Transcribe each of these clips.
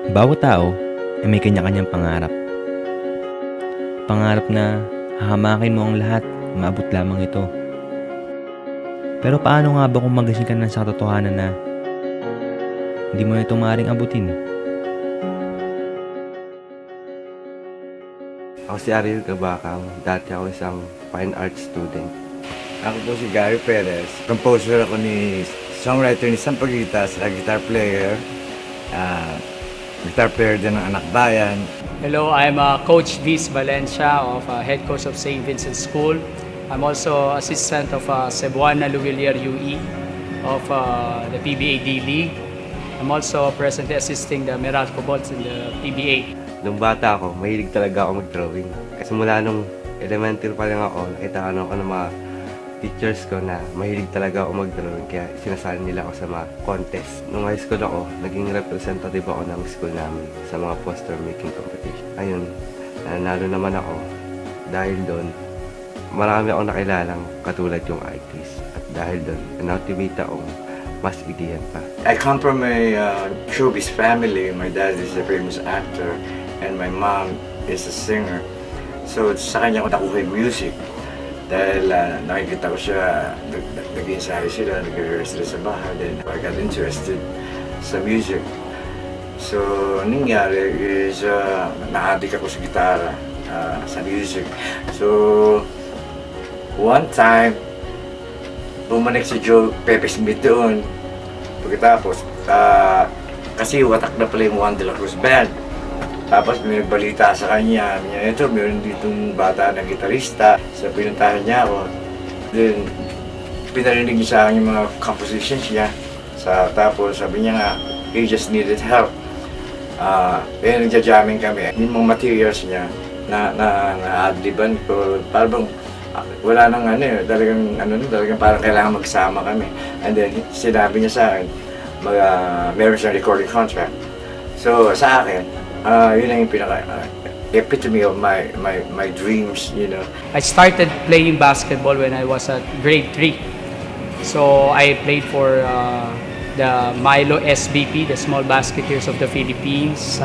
Bawat tao ay may kanya-kanyang pangarap. Pangarap na hahamakin mo ang lahat, maabot lamang ito. Pero paano nga ba kung magising ka na sa katotohanan na hindi mo na ito maaaring abutin? Ako si Ariel Gabacang, dati ako isang fine arts student. Ako po si Gary Perez. Composer ako songwriter ni Sampaguitas, guitar player din ng Anak Bayan. Hello, I'm Coach Viz Valencia of head coach of St. Vincent School. I'm also assistant of Cebuana Luwilier UE of the PBA D-League. I'm also presently assisting the Meralco Bolts in the PBA. Nung bata ako, mahilig talaga ako mag-drawing. Kasi mula nung elementary pa lang ako, nakita ko ng mga teachers ko na mahilig talaga ako mag-drawing. Kaya sinasali nila ako sa mga contest. Nung high school ako, naging representative ako ng school namin sa mga poster making competition. Ayun, nanalo naman ako. Dahil doon, marami akong nakilalang katulad yung artist. At dahil doon, na-motivate akong mas ideyan pa. I come from a showbiz family. My dad is a famous actor and my mom is a singer. So sa kanya ko nakuha yung music. Dahil nakikita ko siya, nag-ensayo sila, nag-rehearse sila sa bahay. Then I got interested sa music. So nangyari is na-addict ako sa gitara, sa music. So one time, bumalik si Pepe Smith doon. Pagkatapos, kasi watak na pala yung Juan de la Cruz Band. Tapos may nagbalita sa kanya, ito, meron ditong bata na gitarista. So pinuntahan niya ako. Then, pinarinig niya sa akin yung mga compositions niya. Tapos sabi niya nga, he just needed help. Kaya nagja-jamming kami. Yung mga materials niya, na-adliban ko, parang wala nang talagang parang kailangan magsama kami. And then sinabi niya sa akin, meron siyang recording contract. So sa akin, yun ang yung epitome of my dreams, you know. I started playing basketball when I was at grade 3. So I played for the Milo SBP, the Small Basketeers of the Philippines,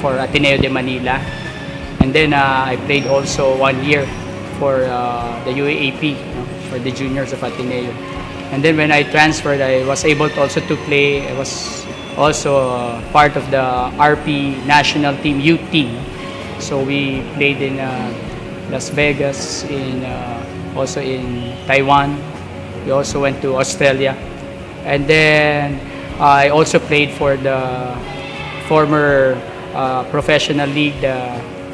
for Ateneo de Manila. And then I played also 1 year for the UAAP, for the juniors of Ateneo. And then when I transferred, I was able to also to play. I was also part of the RP national team, youth team. So we played in Las Vegas, also in Taiwan. We also went to Australia. And then I also played for the former professional league, the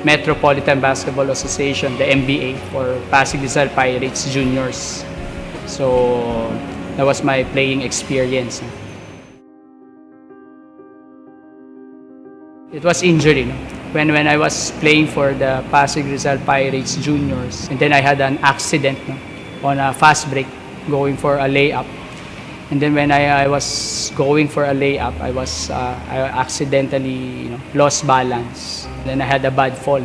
Metropolitan Basketball Association, the MBA, for Pasig Rizal Pirates Juniors. So that was my playing experience. It was injury, no? When I was playing for the Pasig Rizal Pirates Juniors, and then I had an accident, no? On a fast break, going for a layup. And then when I was going for a layup, I accidentally, lost balance. Then I had a bad fall.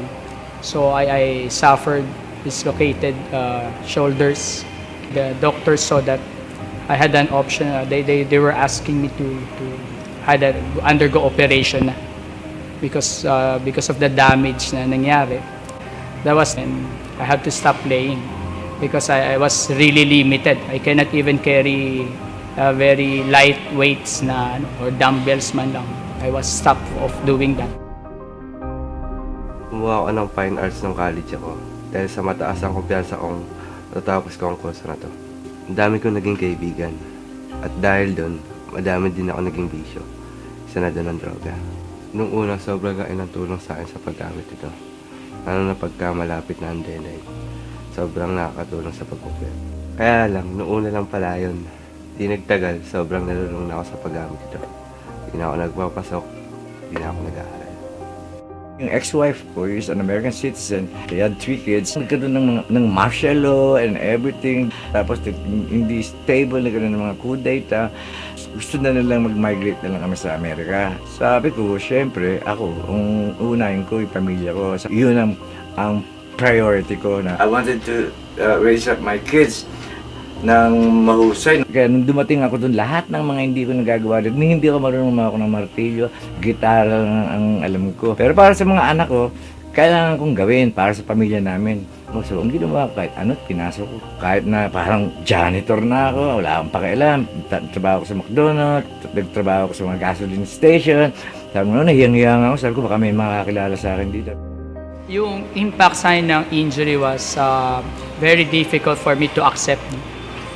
So I suffered dislocated shoulders. The doctors saw that I had an option. They were asking me to undergo operation because of the damage na nangyari. That was when I had to stop playing because I was really limited. I cannot even carry very light weights or dumbbells man lang. I was stopped of doing that. Kumuha ako ng fine arts ng college ako dahil sa mataas ang kumpiyansa kong natapos ko ang kurso na to. Ang dami kong naging kaibigan at dahil doon, madami din ako naging bisyo. Isa na doon ang droga. Nung una, sobrang kain ng tulong sa akin sa paggamit ito. Lalo na pagka malapit na ang deadline. Sobrang nakakatulong sa pagkupit. Kaya lang, nung una lang pala yun. Di nagtagal, sobrang nalulung na ako sa paggamit ito. Di na ako nagpapasok, di na ako nag-aaral. Yung ex-wife ko is an American citizen. They had 3 kids. Nagkaroon ng martial law and everything. Tapos hindi stable, nagkaroon ng mga coup d'etat. Gusto na nilang mag-migrate na lang kami sa Amerika. Sabi ko, syempre, ako, unahin ko yung pamilya ko. Yun ang priority ko na I wanted to raise up my kids ng mahusay. Kaya nung dumating ako doon, lahat ng mga hindi ko nagagawa doon, hindi ako marunong ako ng martilyo, gitara lang ang alam ko. Pero para sa mga anak ko, kailangan kong gawin para sa pamilya namin. So, ang ginawa ko, kahit ano, pinasok ko. Kahit na parang janitor na ako, wala akong pakialam. Trabaho ko sa McDonald's, nagtrabaho ko sa mga gasoline station. Sabi ko, nahiyang-hiyang ako. Sabi ko, baka may makakilala sa akin dito. Yung impact sa akin ng injury was very difficult for me to accept.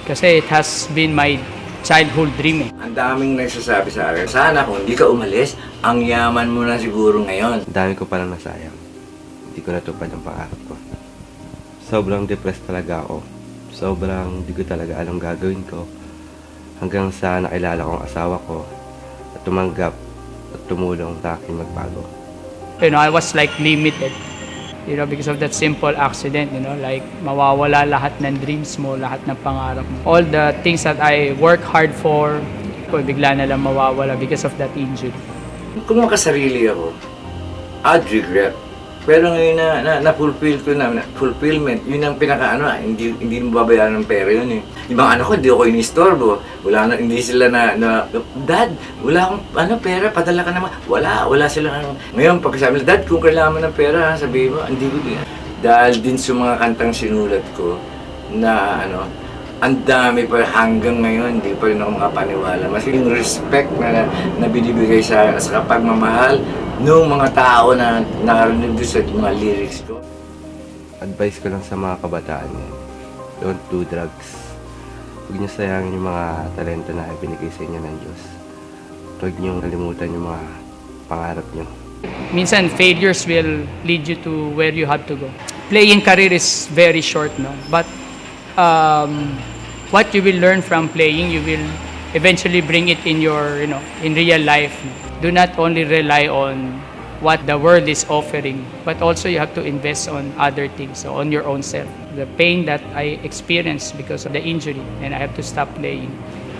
Kasi it has been my childhood dream. Ang daming nagsasabi sa akin, sana kung hindi ka umalis, ang yaman mo na siguro ngayon. Ang dami ko palang nasayang. Hindi ko natupad ang pangarap ko. Sobrang depressed talaga ako. Sobrang di ko talaga alam gagawin ko. Hanggang sa nakilala ko ang asawa ko at tumanggap at tumulong sa akin magbago. You know, I was like limited. You know, because of that simple accident, you know, like mawawala lahat ng dreams mo, lahat ng pangarap mo. All the things that I work hard for, bigla na lang mawawala because of that injury. Kung makasarili ako, I'd regret. Pero ngayon na-fulfill ko na, fulfillment, yun ang hindi mo babayaran ng pera yun eh. Ibang anak ko, hindi ako inistorbo. Hindi sila Dad, wala akong pera, padala ka naman. Wala sila. Ngayon, pagkasabi nila, Dad, kung kailangan mo ng pera, sabihin mo, hindi ko din. Dahil din sa mga kantang sinulat ko, na ang dami pa hanggang ngayon, hindi pa rin ako makapaniwala. Mas yung respect na binibigay sa pagmamahal ng mga tao na narinig doon sa mga lyrics ko. Advice ko lang sa mga kabataan ngayon, don't do drugs. Huwag niyo sayangin yung mga talento na ibinigay sa inyo ng Diyos. Huwag niyo kalimutan yung mga pangarap niyo. Minsan, failures will lead you to where you have to go. Playing career is very short, no? But what you will learn from playing, you will eventually bring it in your, in real life. Do not only rely on what the world is offering, but also you have to invest on other things, so on your own self. The pain that I experienced because of the injury and I have to stop playing,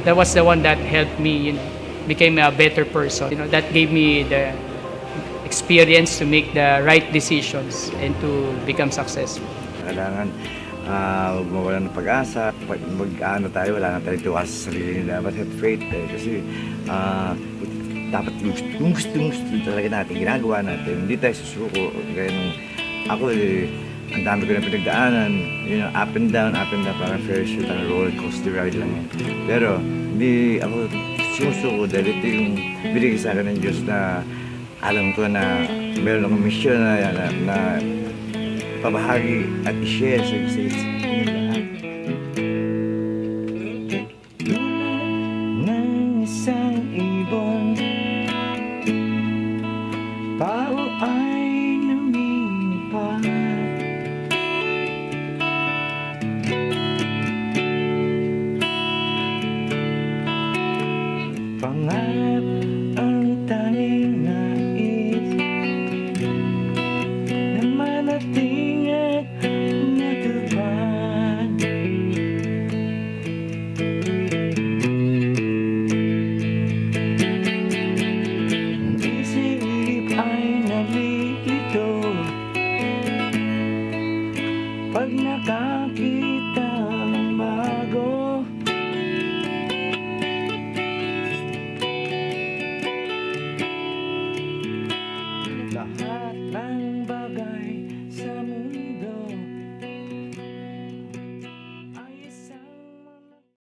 that was the one that helped me, became a better person. That gave me the experience to make the right decisions and to become successful. Kailangan huwag mawalan ng pag-asa. Pag tayo, wala na tayong tuwa sa sarili nila. But have faith kasi dapat gusto talaga natin, ginagawa natin. Hindi tayo susuko. Kaya nung ako ang dami ko na pinagdaanan, up and down, parang Ferris wheel, parang roller coaster ride lang yan. Pero hindi ako sumusuko dahil ito yung binigay sa akin ng Diyos na alam ko na meron akong mission na pabahagi at i-share sa